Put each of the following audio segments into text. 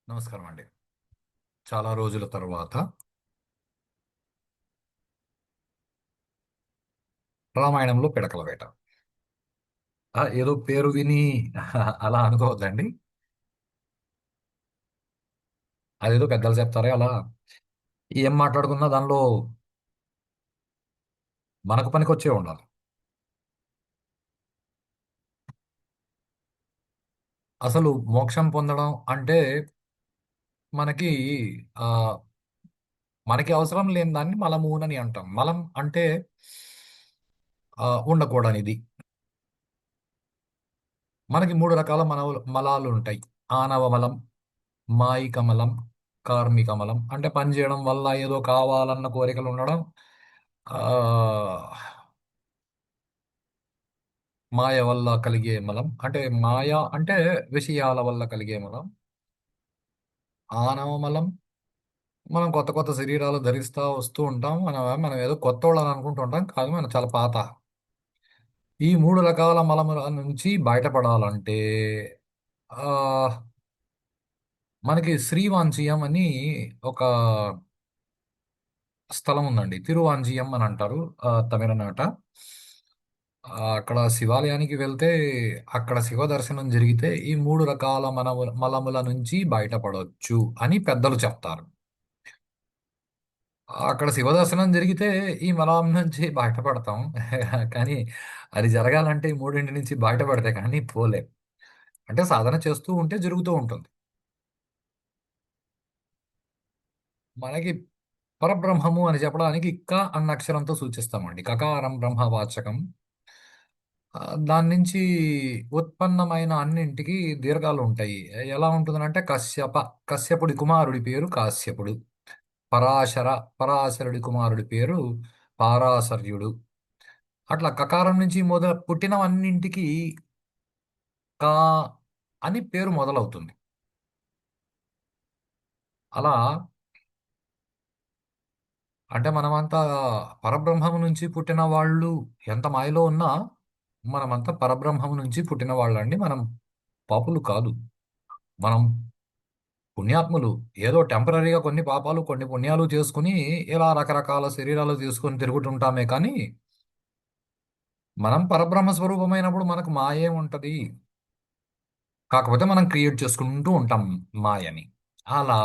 నమస్కారం అండి. చాలా రోజుల తర్వాత రామాయణంలో పిడకల వేట. ఏదో పేరు విని అలా అనుకోవద్దండి. అదేదో పెద్దలు చెప్తారే అలా ఏం మాట్లాడుకున్నా దానిలో మనకు పనికొచ్చే ఉండాలి. అసలు మోక్షం పొందడం అంటే మనకి ఆ, మనకి అవసరం లేని దాన్ని మలమూనని అంటాం. మలం అంటే ఉండకూడనిది. మనకి మూడు రకాల మలాలు ఉంటాయి. ఆనవ మలం, మాయిక మలం, కార్మిక మలం. అంటే పని చేయడం వల్ల ఏదో కావాలన్న కోరికలు ఉండడం. ఆ మాయ వల్ల కలిగే మలం అంటే మాయ అంటే విషయాల వల్ల కలిగే మలం. ఆనవ మలం మనం కొత్త కొత్త శరీరాలు ధరిస్తా వస్తూ ఉంటాం. మనం ఏదో కొత్త వాళ్ళని అనుకుంటూ ఉంటాం, కాదు మనం చాలా పాత. ఈ మూడు రకాల మలముల నుంచి బయటపడాలంటే ఆ మనకి శ్రీవాంచియం అని ఒక స్థలం ఉందండి. తిరువాంజియం అని అంటారు తమిళనాట. అక్కడ శివాలయానికి వెళ్తే అక్కడ శివ దర్శనం జరిగితే ఈ మూడు రకాల మలముల నుంచి బయటపడవచ్చు అని పెద్దలు చెప్తారు. అక్కడ శివ దర్శనం జరిగితే ఈ మలం నుంచి బయటపడతాం. కానీ అది జరగాలంటే ఈ మూడింటి నుంచి బయటపడితే కానీ పోలేం. అంటే సాధన చేస్తూ ఉంటే జరుగుతూ ఉంటుంది. మనకి పరబ్రహ్మము అని చెప్పడానికి అన్న అక్షరంతో సూచిస్తామండి. కకారం బ్రహ్మవాచకం. దాని నుంచి ఉత్పన్నమైన అన్నింటికి దీర్ఘాలు ఉంటాయి. ఎలా ఉంటుందంటే కశ్యపుడి కుమారుడి పేరు కాశ్యపుడు. పరాశర పరాశరుడి కుమారుడి పేరు పారాశర్యుడు. అట్లా కకారం నుంచి పుట్టినవన్నింటికి కా అని పేరు మొదలవుతుంది. అలా అంటే మనమంతా పరబ్రహ్మము నుంచి పుట్టిన వాళ్ళు ఎంత మాయలో ఉన్నా మనమంతా పరబ్రహ్మము నుంచి పుట్టిన వాళ్ళండి. మనం పాపులు కాదు. మనం పుణ్యాత్ములు. ఏదో టెంపరీగా కొన్ని పాపాలు కొన్ని పుణ్యాలు చేసుకుని ఇలా రకరకాల శరీరాలు తీసుకొని తిరుగుతుంటామే కానీ మనం పరబ్రహ్మ స్వరూపమైనప్పుడు మనకు మాయే ఉంటది. కాకపోతే మనం క్రియేట్ చేసుకుంటూ ఉంటాం మాయని. అలా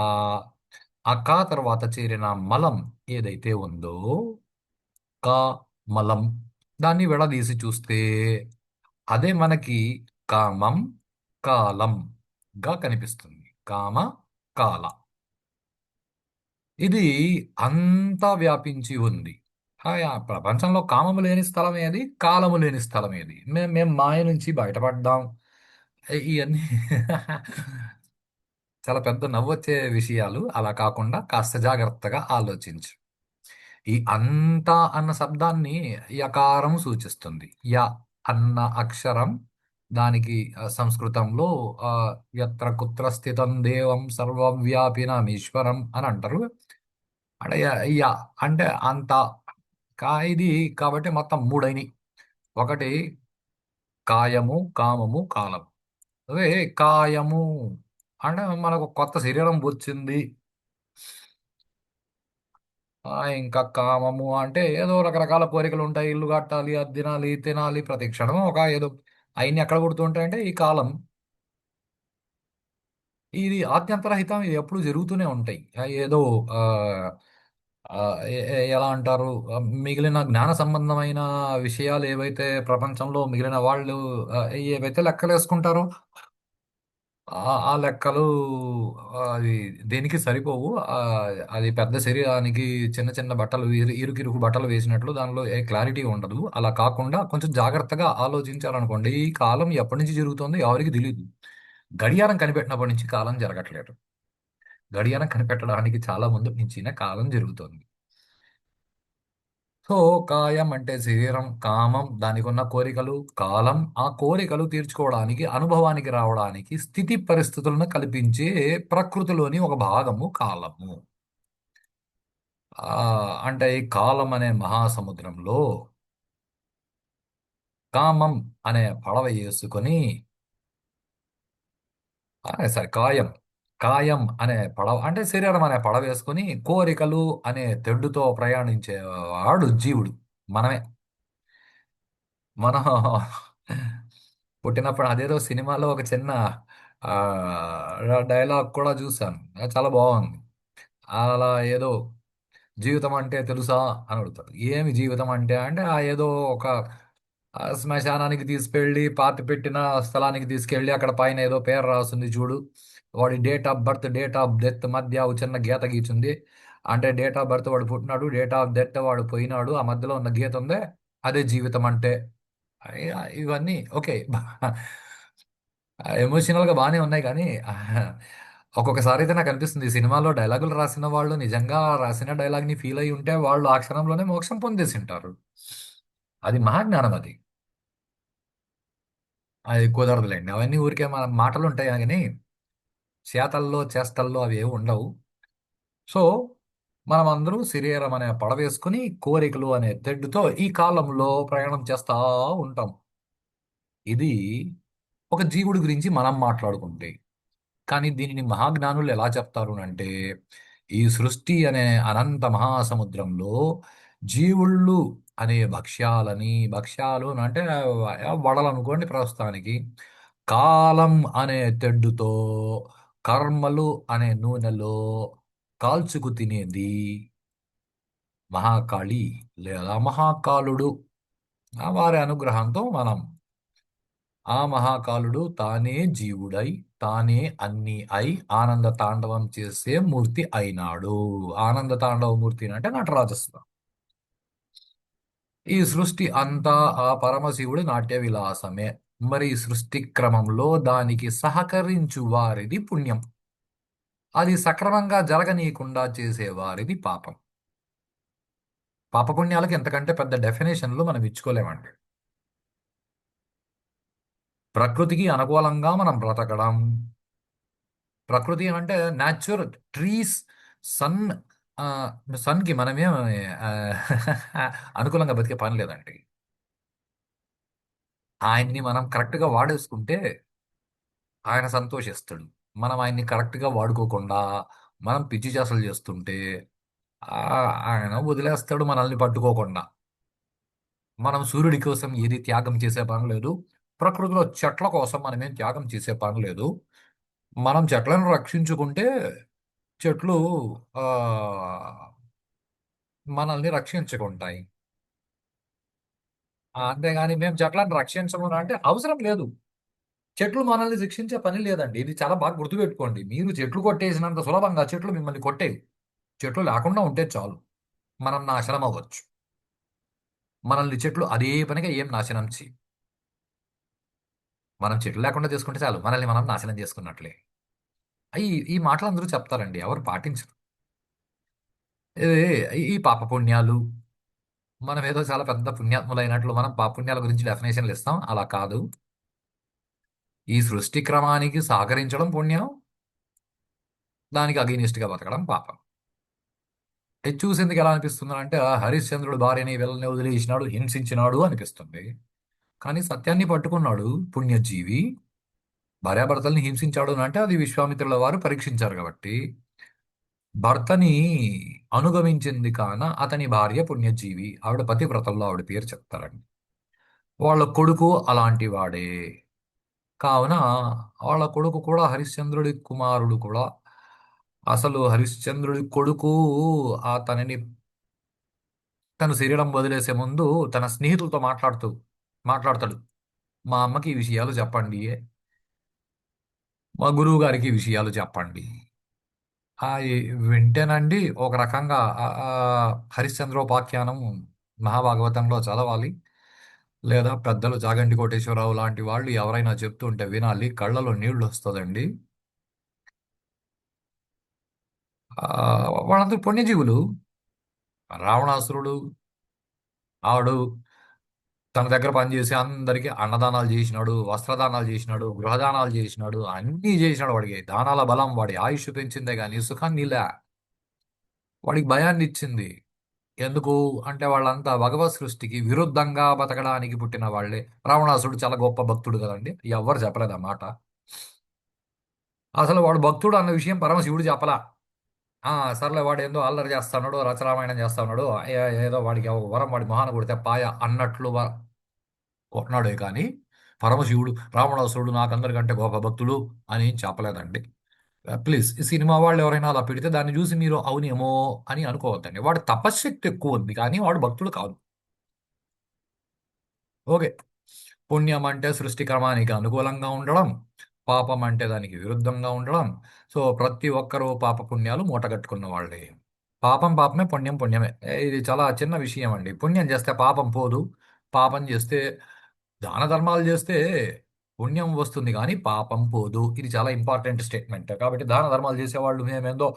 తర్వాత చేరిన మలం ఏదైతే ఉందో కా మలం, దాన్ని విడదీసి చూస్తే అదే మనకి కామం కాలం గా కనిపిస్తుంది. కామ కాల ఇది అంతా వ్యాపించి ఉంది. ప్రపంచంలో కామము లేని స్థలం ఏది, కాలము లేని స్థలం ఏది? మేము మాయ నుంచి బయటపడ్డాం. ఇవన్నీ చాలా పెద్ద నవ్వొచ్చే విషయాలు. అలా కాకుండా కాస్త జాగ్రత్తగా ఆలోచించు. ఈ అంతా అన్న శబ్దాన్ని యకారం సూచిస్తుంది. అన్న అక్షరం దానికి సంస్కృతంలో ఆ, యత్ర కుత్ర స్థితం దేవం సర్వవ్యాపినమీశ్వరం అని అంటారు. అంటే అంటే అంత ఇది కాబట్టి మొత్తం మూడైనవి. ఒకటి కాయము కామము కాలం. అదే కాయము అంటే మనకు కొత్త శరీరం వచ్చింది. ఇంకా కామము అంటే ఏదో రకరకాల కోరికలు ఉంటాయి. ఇల్లు కట్టాలి, అది తినాలి, తినాలి, ప్రతి క్షణం ఒక ఏదో అయిన్ని ఎక్కడ పుడుతుంటాయంటే ఈ కాలం. ఇది ఆద్యంతరహితం. ఇది ఎప్పుడు జరుగుతూనే ఉంటాయి. ఏదో ఆ, ఆ, ఎలా అంటారు, మిగిలిన జ్ఞాన సంబంధమైన విషయాలు ఏవైతే ప్రపంచంలో మిగిలిన వాళ్ళు ఏవైతే లెక్కలేసుకుంటారో ఆ లెక్కలు అది దేనికి సరిపోవు. అది పెద్ద శరీరానికి చిన్న చిన్న బట్టలు ఇరుకిరుకు బట్టలు వేసినట్లు దానిలో ఏ క్లారిటీ ఉండదు. అలా కాకుండా కొంచెం జాగ్రత్తగా ఆలోచించాలనుకోండి. ఈ కాలం ఎప్పటి నుంచి జరుగుతుందో ఎవరికి తెలియదు. గడియారం కనిపెట్టినప్పటి నుంచి కాలం జరగట్లేదు. గడియారం కనిపెట్టడానికి చాలా ముందు నుంచినే కాలం జరుగుతుంది. సో కాయం అంటే శరీరం, కామం దానికి ఉన్న కోరికలు, కాలం ఆ కోరికలు తీర్చుకోవడానికి అనుభవానికి రావడానికి స్థితి పరిస్థితులను కల్పించే ప్రకృతిలోని ఒక భాగము కాలము. అంటే ఈ కాలం అనే మహాసముద్రంలో కామం అనే పడవ వేసుకొని సరే కాయం కాయం అనే పడవ అంటే శరీరం అనే పడవ వేసుకుని కోరికలు అనే తెడ్డుతో ప్రయాణించేవాడు జీవుడు. మనమే. మనం పుట్టినప్పుడు అదేదో సినిమాలో ఒక చిన్న ఆ, డైలాగ్ కూడా చూశాను. అది చాలా బాగుంది. అలా ఏదో జీవితం అంటే తెలుసా అని అడుగుతాడు. ఏమి జీవితం అంటే అంటే ఆ ఏదో ఒక శ్మశానానికి తీసుకెళ్ళి పాతి పెట్టిన స్థలానికి తీసుకెళ్ళి అక్కడ పైన ఏదో పేరు రాస్తుంది చూడు. వాడి date of birth date of death మధ్య ఒక చిన్న గీత గీచుంది. అంటే డేట్ ఆఫ్ బర్త్ వాడు పుట్టినాడు, డేట్ ఆఫ్ డెత్ వాడు పోయినాడు, ఆ మధ్యలో ఉన్న గీత ఉందే, అదే జీవితం అంటే. ఇవన్నీ ఓకే. ఎమోషనల్ గా బాగానే ఉన్నాయి కానీ ఒక్కొక్కసారి అయితే నాకు అనిపిస్తుంది ఈ సినిమాలో డైలాగులు రాసిన వాళ్ళు నిజంగా రాసిన డైలాగ్ ని ఫీల్ అయి ఉంటే వాళ్ళు ఆ క్షణంలోనే మోక్షం పొందేసి ఉంటారు. అది మహాజ్ఞానం అది. అది కుదరదులేండి. అవన్నీ ఊరికే మన మాటలు ఉంటాయి కానీ చేతల్లో చేస్తల్లో అవి ఏమి ఉండవు. సో మనం అందరూ శరీరం అనే పడవేసుకుని కోరికలు అనే తెడ్డుతో ఈ కాలంలో ప్రయాణం చేస్తా ఉంటాం. ఇది ఒక జీవుడి గురించి మనం మాట్లాడుకుంటే. కానీ దీనిని మహాజ్ఞానులు ఎలా చెప్తారు అంటే ఈ సృష్టి అనే అనంత మహాసముద్రంలో జీవుళ్ళు అనే భక్ష్యాలు అని అంటే వడలు అనుకోండి ప్రస్తుతానికి, కాలం అనే తెడ్డుతో, కర్మలు అనే నూనెలో కాల్చుకు తినేది మహాకాళి లేదా మహాకాలుడు. వారి అనుగ్రహంతో మనం ఆ మహాకాలుడు తానే జీవుడై తానే అన్ని అయి ఆనంద తాండవం చేసే మూర్తి అయినాడు. ఆనంద తాండవ మూర్తి అంటే నటరాజస్వామి. ఈ సృష్టి అంతా ఆ పరమశివుడి నాట్య విలాసమే. మరి ఈ సృష్టి క్రమంలో దానికి సహకరించు వారిది పుణ్యం. అది సక్రమంగా జరగనీయకుండా చేసేవారిది పాపం. పాపపుణ్యాలకు ఎంతకంటే పెద్ద డెఫినేషన్లు మనం ఇచ్చుకోలేమండి. ప్రకృతికి అనుకూలంగా మనం బ్రతకడం. ప్రకృతి అంటే న్యాచురల్ ట్రీస్, సన్. ఆ, సన్కి మనమేం ఆ, అనుకూలంగా బతికే పని లేదండి. ఆయన్ని మనం కరెక్ట్గా వాడేసుకుంటే ఆయన సంతోషిస్తాడు. మనం ఆయన్ని కరెక్ట్గా వాడుకోకుండా మనం పిచ్చి చేసలు చేస్తుంటే ఆ, ఆయన వదిలేస్తాడు మనల్ని పట్టుకోకుండా. మనం సూర్యుడి కోసం ఏది త్యాగం చేసే పని లేదు. ప్రకృతిలో చెట్ల కోసం మనమేం త్యాగం చేసే పని లేదు. మనం చెట్లను రక్షించుకుంటే చెట్లు ఆ, మనల్ని రక్షించుకుంటాయి. అంతేగాని మేము చెట్లను రక్షించము అంటే అవసరం లేదు. చెట్లు మనల్ని శిక్షించే పని లేదండి. ఇది చాలా బాగా గుర్తుపెట్టుకోండి. మీరు చెట్లు కొట్టేసినంత సులభంగా చెట్లు మిమ్మల్ని కొట్టేవి. చెట్లు లేకుండా ఉంటే చాలు, మనం నాశనం అవ్వచ్చు. మనల్ని చెట్లు అదే పనిగా ఏం నాశనం చేయి. మనం చెట్లు లేకుండా చేసుకుంటే చాలు, మనల్ని మనం నాశనం చేసుకున్నట్లే. ఈ ఈ మాటలు అందరూ చెప్తారండి, ఎవరు పాటించరు. ఇది ఈ పాప పుణ్యాలు, మనం ఏదో చాలా పెద్ద పుణ్యాత్ములైనట్లు మనం పాప పుణ్యాల గురించి డెఫినేషన్లు ఇస్తాం. అలా కాదు. ఈ సృష్టి క్రమానికి సహకరించడం పుణ్యం, దానికి అగెనిస్ట్ గా బతకడం పాపం. ఇది చూసేందుకు ఎలా అనిపిస్తుంది అంటే హరిశ్చంద్రుడు భార్యని వెళ్ళని వదిలేసినాడు, హింసించినాడు అనిపిస్తుంది. కానీ సత్యాన్ని పట్టుకున్నాడు పుణ్యజీవి. భార్యాభర్తల్ని హింసించాడు అని అంటే అది విశ్వామిత్రుల వారు పరీక్షించారు కాబట్టి. భర్తని అనుగమించింది కాన అతని భార్య పుణ్యజీవి, ఆవిడ పతివ్రతల్లో ఆవిడ పేరు చెప్తారండి. వాళ్ళ కొడుకు అలాంటి వాడే. కావున వాళ్ళ కొడుకు కూడా హరిశ్చంద్రుడి కుమారుడు కూడా. అసలు హరిశ్చంద్రుడి కొడుకు తనని తన శరీరం వదిలేసే ముందు తన స్నేహితులతో మాట్లాడతాడు. మా అమ్మకి ఈ విషయాలు చెప్పండి, మా గురువు గారికి ఈ విషయాలు చెప్పండి. ఈ వింటేనండి ఒక రకంగా హరిశ్చంద్రోపాఖ్యానం మహాభాగవతంలో చదవాలి. లేదా పెద్దలు జాగంటి కోటేశ్వరరావు లాంటి వాళ్ళు ఎవరైనా చెప్తుంటే వినాలి. కళ్ళలో నీళ్లు వస్తుందండి. ఆ, వాళ్ళందరూ పుణ్యజీవులు. రావణాసురుడు ఆడు తన దగ్గర పనిచేసి అందరికీ అన్నదానాలు చేసినాడు, వస్త్రదానాలు చేసినాడు, గృహదానాలు చేసినాడు, అన్నీ చేసినాడు. వాడికి దానాల బలం వాడి ఆయుష్ పెంచిందే కానీ సుఖాన్ని ఇలా వాడికి భయాన్ని ఇచ్చింది. ఎందుకు అంటే వాళ్ళంతా భగవత్ సృష్టికి విరుద్ధంగా బతకడానికి పుట్టిన వాళ్ళే. రావణాసుడు చాలా గొప్ప భక్తుడు కదండి, ఎవ్వరు చెప్పలేదు ఆ మాట. అసలు వాడు భక్తుడు అన్న విషయం పరమశివుడు చెప్పలా. ఆ, సర్లే వాడు ఏందో అల్లరి చేస్తున్నాడు, రచరామాయణం చేస్తున్నాడు, ఏదో వాడికి వరం వాడి మొహాన కొడితే పాయ అన్నట్లు కొట్టినాడే కానీ పరమశివుడు రావణాసురుడు నాకందరికంటే గొప్ప భక్తుడు అని ఏం చెప్పలేదండి. ప్లీజ్, ఈ సినిమా వాళ్ళు ఎవరైనా అలా పెడితే దాన్ని చూసి మీరు అవునేమో అని అనుకోవద్దండి. వాడు తపశ్శక్తి ఎక్కువ ఉంది కానీ వాడు భక్తుడు కాదు. ఓకే. పుణ్యం అంటే సృష్టి క్రమానికి అనుకూలంగా ఉండడం, పాపం అంటే దానికి విరుద్ధంగా ఉండడం. సో ప్రతి ఒక్కరూ పాప పుణ్యాలు మూటగట్టుకున్న వాళ్ళే. పాపం పాపమే, పుణ్యం పుణ్యమే. ఇది చాలా చిన్న విషయం అండి. పుణ్యం చేస్తే పాపం పోదు, పాపం చేస్తే దాన ధర్మాలు చేస్తే పుణ్యం వస్తుంది కానీ పాపం పోదు. ఇది చాలా ఇంపార్టెంట్ స్టేట్మెంట్. కాబట్టి దాన ధర్మాలు చేసేవాళ్ళు మేమేందో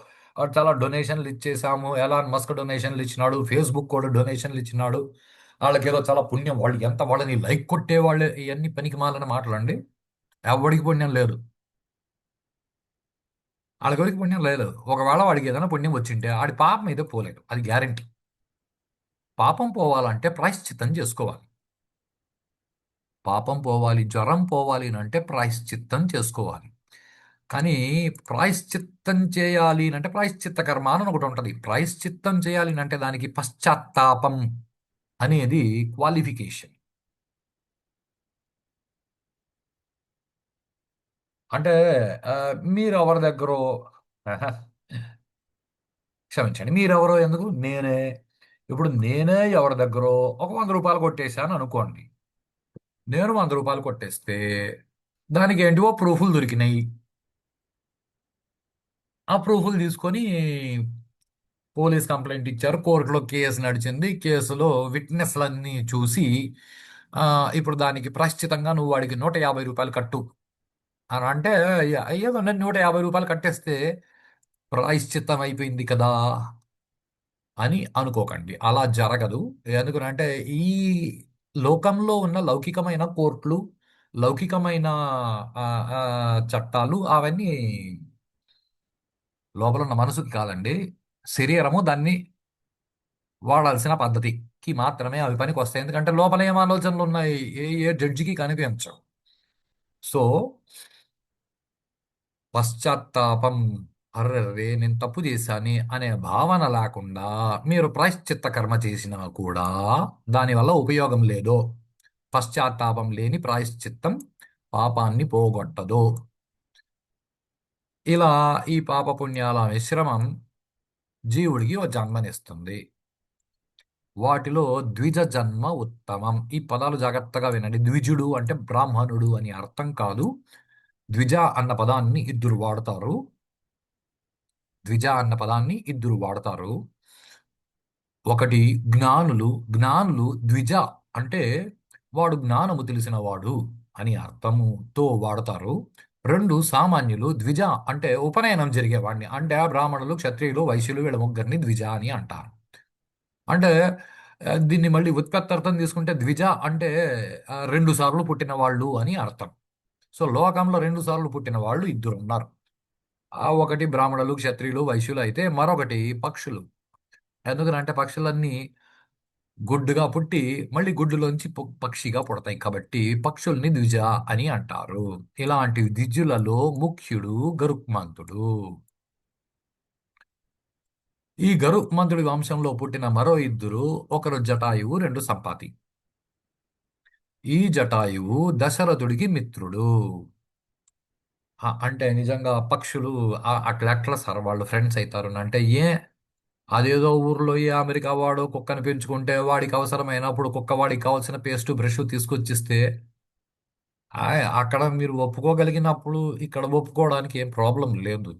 చాలా డొనేషన్లు ఇచ్చేసాము, ఎలాన్ మస్క్ డొనేషన్లు ఇచ్చినాడు, ఫేస్బుక్ కూడా డొనేషన్లు ఇచ్చినాడు, వాళ్ళకేదో చాలా పుణ్యం, వాళ్ళు ఎంత వాళ్ళని లైక్ కొట్టే వాళ్ళు, ఇవన్నీ పనికి మాలిన మాటలండి. ఎవడికి పుణ్యం లేదు. వాళ్ళకి పుణ్యం లేదు. ఒకవేళ వాడికి ఏదైనా పుణ్యం వచ్చింటే ఆడి పాపం అయితే పోలేదు, అది గ్యారంటీ. పాపం పోవాలంటే ప్రాయశ్చిత్తం చేసుకోవాలి. పాపం పోవాలి, జ్వరం పోవాలి అని అంటే ప్రాయశ్చిత్తం చేసుకోవాలి. కానీ ప్రాయశ్చిత్తం చేయాలి అని అంటే ప్రాయశ్చిత్త కర్మ అని ఒకటి ఉంటుంది. ప్రాయశ్చిత్తం చేయాలి అని అంటే దానికి పశ్చాత్తాపం అనేది క్వాలిఫికేషన్. అంటే ఆ, మీరు ఎవరి దగ్గర క్షమించండి, మీరెవరో ఎందుకు నేనే. ఇప్పుడు నేనే ఎవరి దగ్గర ఒక 100 రూపాయలు కొట్టేశాను అనుకోండి. నేను 100 రూపాయలు కొట్టేస్తే దానికి ఏంటివో ప్రూఫ్లు దొరికినాయి. ఆ ప్రూఫ్లు తీసుకొని పోలీస్ కంప్లైంట్ ఇచ్చారు, కోర్టులో కేసు నడిచింది. కేసులో విట్నెస్లన్నీ చూసి ఆ, ఇప్పుడు దానికి ప్రాశ్చితంగా నువ్వు వాడికి 150 రూపాయలు కట్టు అని అంటే ఏదో నేను 150 రూపాయలు కట్టేస్తే ప్రాయశ్చిత్తం అయిపోయింది కదా అని అనుకోకండి. అలా జరగదు. ఎందుకంటే ఈ లోకంలో ఉన్న లౌకికమైన కోర్టులు, లౌకికమైన ఆ, ఆ, చట్టాలు అవన్నీ లోపల ఉన్న మనసుకి కాదండి. శరీరము దాన్ని వాడాల్సిన పద్ధతికి మాత్రమే అవి పనికి వస్తాయి. ఎందుకంటే లోపల ఏం ఆలోచనలు ఉన్నాయి ఏ జడ్జికి కనిపించవు. సో పశ్చాత్తాపం, అర్రరే నేను తప్పు చేశాని అనే భావన లేకుండా మీరు ప్రాయశ్చిత్త కర్మ చేసినా కూడా దానివల్ల ఉపయోగం లేదు. పశ్చాత్తాపం లేని ప్రాయశ్చిత్తం పాపాన్ని పోగొట్టదు. ఇలా ఈ పాపపుణ్యాల మిశ్రమం జీవుడికి ఓ జన్మనిస్తుంది. వాటిలో ద్విజ జన్మ ఉత్తమం. ఈ పదాలు జాగ్రత్తగా వినండి. ద్విజుడు అంటే బ్రాహ్మణుడు అని అర్థం కాదు. ద్విజ అన్న పదాన్ని ఇద్దరు వాడతారు. ద్విజ అన్న పదాన్ని ఇద్దరు వాడతారు. ఒకటి జ్ఞానులు. జ్ఞానులు ద్విజ అంటే వాడు జ్ఞానము తెలిసిన వాడు అని అర్థముతో వాడతారు. రెండు సామాన్యులు. ద్విజ అంటే ఉపనయనం జరిగేవాడిని, అంటే బ్రాహ్మణులు, క్షత్రియులు, వైశ్యులు వీళ్ళ ముగ్గురిని ద్విజ అని అంటారు. అంటే దీన్ని మళ్ళీ ఉత్పత్తార్థం తీసుకుంటే ద్విజ అంటే 2 సార్లు పుట్టిన వాళ్ళు అని అర్థం. సో లోకంలో 2 సార్లు పుట్టిన వాళ్ళు ఇద్దరు ఉన్నారు. ఆ ఒకటి బ్రాహ్మణులు, క్షత్రియులు, వైశ్యులు అయితే మరొకటి పక్షులు. ఎందుకంటే పక్షులన్నీ గుడ్డుగా పుట్టి మళ్ళీ గుడ్డులోంచి పక్షిగా పుడతాయి కాబట్టి పక్షుల్ని ద్విజ అని అంటారు. ఇలాంటి ద్విజులలో ముఖ్యుడు గరుత్మంతుడు. ఈ గరుత్మంతుడి వంశంలో పుట్టిన మరో ఇద్దరు, ఒకరు జటాయువు, రెండు సంపాతి. ఈ జటాయువు దశరథుడికి మిత్రుడు. అంటే నిజంగా పక్షులు అట్లా ఎట్లా సార్ వాళ్ళు ఫ్రెండ్స్ అవుతారు అంటే అదేదో ఊర్లో ఏ అమెరికా వాడు కుక్కని పెంచుకుంటే వాడికి అవసరమైనప్పుడు కుక్క వాడికి కావాల్సిన పేస్ట్ బ్రష్ తీసుకొచ్చిస్తే అక్కడ మీరు ఒప్పుకోగలిగినప్పుడు ఇక్కడ ఒప్పుకోవడానికి ఏం ప్రాబ్లం లేదు.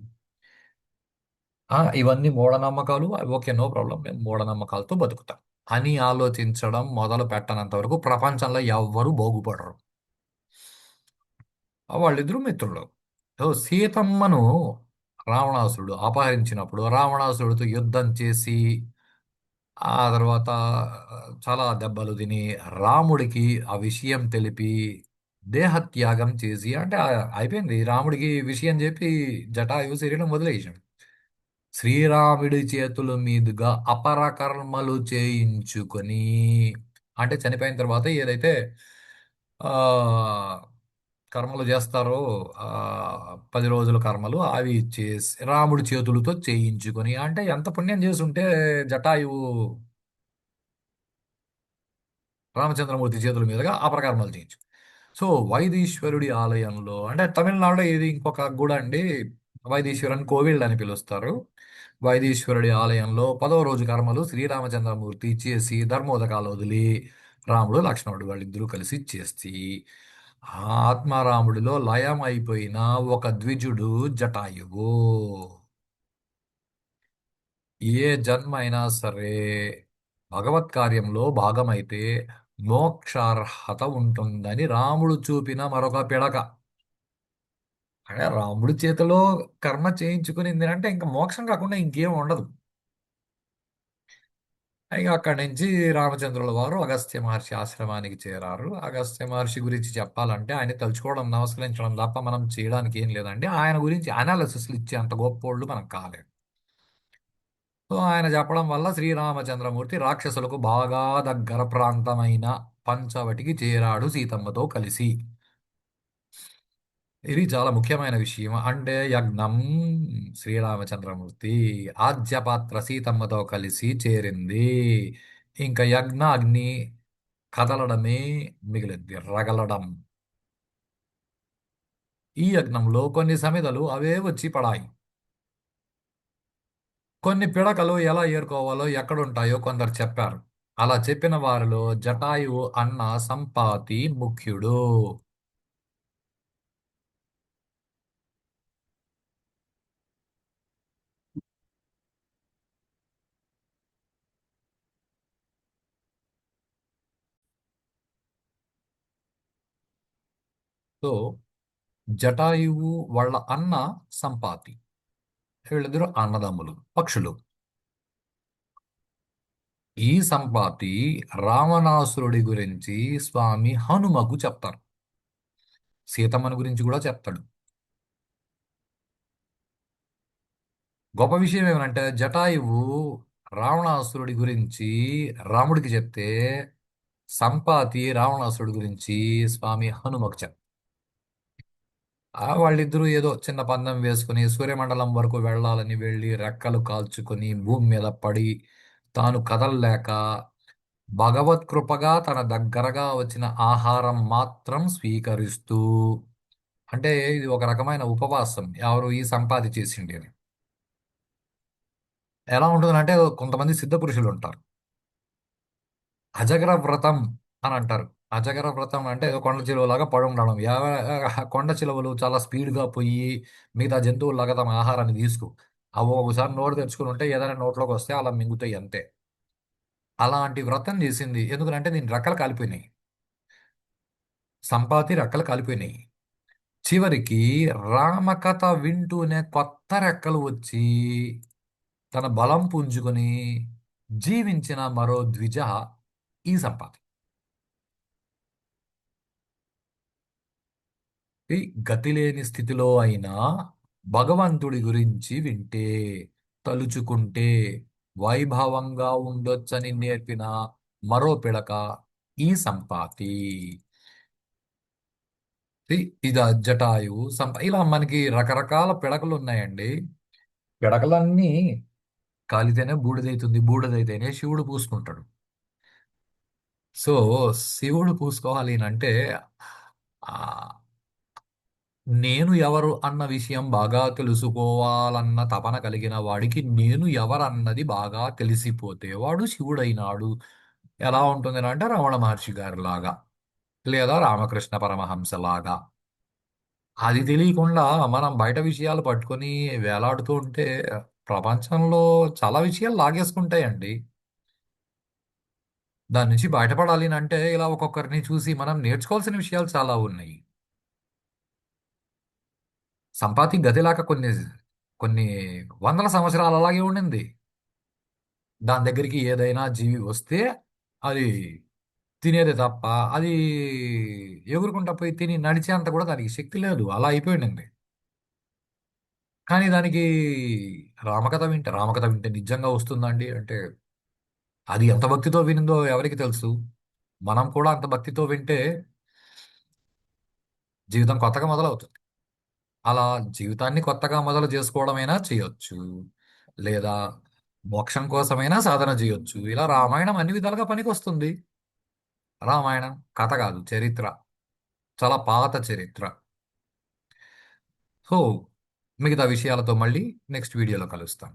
ఇవన్నీ మూఢనమ్మకాలు, ఓకే, నో ప్రాబ్లం, మేము మూఢనమ్మకాలతో బతుకుతాం అని ఆలోచించడం మొదలు పెట్టనంత వరకు ప్రపంచంలో ఎవ్వరూ బాగుపడరు. వాళ్ళిద్దరూ మిత్రులు. సో సీతమ్మను రావణాసురుడు అపహరించినప్పుడు రావణాసురుడితో యుద్ధం చేసి ఆ తర్వాత చాలా దెబ్బలు తిని రాముడికి ఆ విషయం తెలిపి దేహత్యాగం చేసి అంటే అయిపోయింది. రాముడికి విషయం చెప్పి జటాయు శరీరం వదిలేసాడు. శ్రీరాముడి చేతుల మీదుగా అపరకర్మలు చేయించుకొని, అంటే చనిపోయిన తర్వాత ఏదైతే ఆ కర్మలు చేస్తారో 10 రోజుల కర్మలు అవి చేసి రాముడి చేతులతో చేయించుకొని అంటే ఎంత పుణ్యం చేసుంటే జటాయువు రామచంద్రమూర్తి చేతుల మీదుగా అపరకర్మలు చేయించు. సో వైదీశ్వరుడి ఆలయంలో అంటే తమిళనాడులో ఇది ఇంకొక గుడి అండి. వైదీశ్వరన్ కోవిల్ అని పిలుస్తారు. వైదీశ్వరుడి ఆలయంలో 10వ రోజు కర్మలు శ్రీరామచంద్రమూర్తి చేసి ధర్మోదకాలు వదిలి రాముడు లక్ష్మణుడు వాళ్ళిద్దరూ కలిసి చేసి ఆ ఆత్మారాముడిలో లయం అయిపోయిన ఒక ద్విజుడు జటాయువు. ఏ జన్మ అయినా సరే భగవత్ కార్యంలో భాగమైతే మోక్షార్హత ఉంటుందని రాముడు చూపిన మరొక పిడక. అంటే రాముడి చేతిలో కర్మ చేయించుకునింది అంటే ఇంకా మోక్షం కాకుండా ఇంకేం ఉండదు. ఇక అక్కడి నుంచి రామచంద్రుల వారు అగస్త్య మహర్షి ఆశ్రమానికి చేరారు. అగస్త్య మహర్షి గురించి చెప్పాలంటే ఆయన తలుచుకోవడం నమస్కరించడం తప్ప మనం చేయడానికి ఏం లేదండి. ఆయన గురించి అనాలిసిస్లు ఇచ్చే అంత గొప్పోళ్ళు మనం కాలేదు. సో ఆయన చెప్పడం వల్ల శ్రీరామచంద్రమూర్తి రాక్షసులకు బాగా దగ్గర ప్రాంతమైన పంచవటికి చేరాడు సీతమ్మతో కలిసి. ఇది చాలా ముఖ్యమైన విషయం. అంటే యజ్ఞం శ్రీరామచంద్రమూర్తి ఆజ్యపాత్ర సీతమ్మతో కలిసి చేరింది. ఇంకా యజ్ఞ అగ్ని కదలడమే మిగిలింది, రగలడం. ఈ యజ్ఞంలో కొన్ని సమిధలు అవే వచ్చి పడాయి. కొన్ని పిడకలు ఎలా ఏరుకోవాలో ఎక్కడుంటాయో కొందరు చెప్పారు. అలా చెప్పిన వారిలో జటాయువు అన్న సంపాతి ముఖ్యుడు. సో జటాయువు వాళ్ళ అన్న సంపాతి, వీళ్ళిద్దరూ అన్నదమ్ములు పక్షులు. ఈ సంపాతి రావణాసురుడి గురించి స్వామి హనుమకు చెప్తారు. సీతమ్మని గురించి కూడా చెప్తాడు. గొప్ప విషయం ఏమనంటే జటాయువు రావణాసురుడి గురించి రాముడికి చెప్తే సంపాతి రావణాసురుడి గురించి స్వామి హనుమకు చెప్తారు. వాళ్ళిద్దరూ ఏదో చిన్న పందెం వేసుకుని సూర్యమండలం వరకు వెళ్ళాలని వెళ్ళి రెక్కలు కాల్చుకొని భూమి మీద పడి తాను కదలలేక భగవత్ కృపగా తన దగ్గరగా వచ్చిన ఆహారం మాత్రం స్వీకరిస్తూ, అంటే ఇది ఒక రకమైన ఉపవాసం ఎవరు ఈ సంపాది చేసిండి అని. ఎలా ఉంటుందంటే కొంతమంది సిద్ధ పురుషులు ఉంటారు, అజగర వ్రతం అని అంటారు. అజగర వ్రతం అంటే ఏదో కొండ చిలువలాగా పడి ఉండడం. కొండ చిలువలు చాలా స్పీడ్గా పోయి మిగతా జంతువుల్లాగా తమ ఆహారాన్ని తీసుకో అవి ఒకసారి నోరు తెరుచుకుని ఉంటే ఏదైనా నోట్లోకి వస్తే అలా మింగుతాయి అంతే. అలాంటి వ్రతం చేసింది ఎందుకంటే దీని రెక్కలు కాలిపోయినాయి. సంపాతి రెక్కలు కాలిపోయినాయి. చివరికి రామకథ వింటూనే కొత్త రెక్కలు వచ్చి తన బలం పుంజుకొని జీవించిన మరో ద్విజ ఈ సంపాతి. ఈ గతిలేని స్థితిలో అయినా భగవంతుడి గురించి వింటే, తలుచుకుంటే వైభవంగా ఉండొచ్చని నేర్పిన మరో పిడక ఈ సంపాతి. ఇది జటాయువు ఇలా మనకి రకరకాల పిడకలు ఉన్నాయండి. పిడకలన్నీ కాలితేనే బూడిదైతుంది, బూడిదైతేనే శివుడు పూసుకుంటాడు. సో శివుడు పూసుకోవాలి అంటే ఆ నేను ఎవరు అన్న విషయం బాగా తెలుసుకోవాలన్న తపన కలిగిన వాడికి నేను ఎవరన్నది బాగా తెలిసిపోతే వాడు శివుడైనాడు. ఎలా ఉంటుంది అంటే రమణ మహర్షి గారి లాగా లేదా రామకృష్ణ పరమహంస లాగా. అది తెలియకుండా మనం బయట విషయాలు పట్టుకొని వేలాడుతూ ఉంటే ప్రపంచంలో చాలా విషయాలు లాగేసుకుంటాయండి. దాని నుంచి బయటపడాలి అంటే ఇలా ఒక్కొక్కరిని చూసి మనం నేర్చుకోవాల్సిన విషయాలు చాలా ఉన్నాయి. సంపాతి గతిలాక కొన్ని కొన్ని వందల సంవత్సరాలు అలాగే ఉండింది. దాని దగ్గరికి ఏదైనా జీవి వస్తే అది తినేదే తప్ప అది ఎగురుకుంటా పోయి తిని నడిచేంత కూడా దానికి శక్తి లేదు, అలా అయిపోయింది. కానీ దానికి రామకథ వింటే నిజంగా వస్తుందండి అంటే అది ఎంత భక్తితో వినిందో ఎవరికి తెలుసు. మనం కూడా అంత భక్తితో వింటే జీవితం కొత్తగా మొదలవుతుంది. అలా జీవితాన్ని కొత్తగా మొదలు చేసుకోవడమైనా చేయొచ్చు, లేదా మోక్షం కోసమైనా సాధన చేయొచ్చు. ఇలా రామాయణం అన్ని విధాలుగా పనికొస్తుంది. రామాయణం కథ కాదు, చరిత్ర. చాలా పాత చరిత్ర. సో మిగతా విషయాలతో మళ్ళీ నెక్స్ట్ వీడియోలో కలుస్తాం.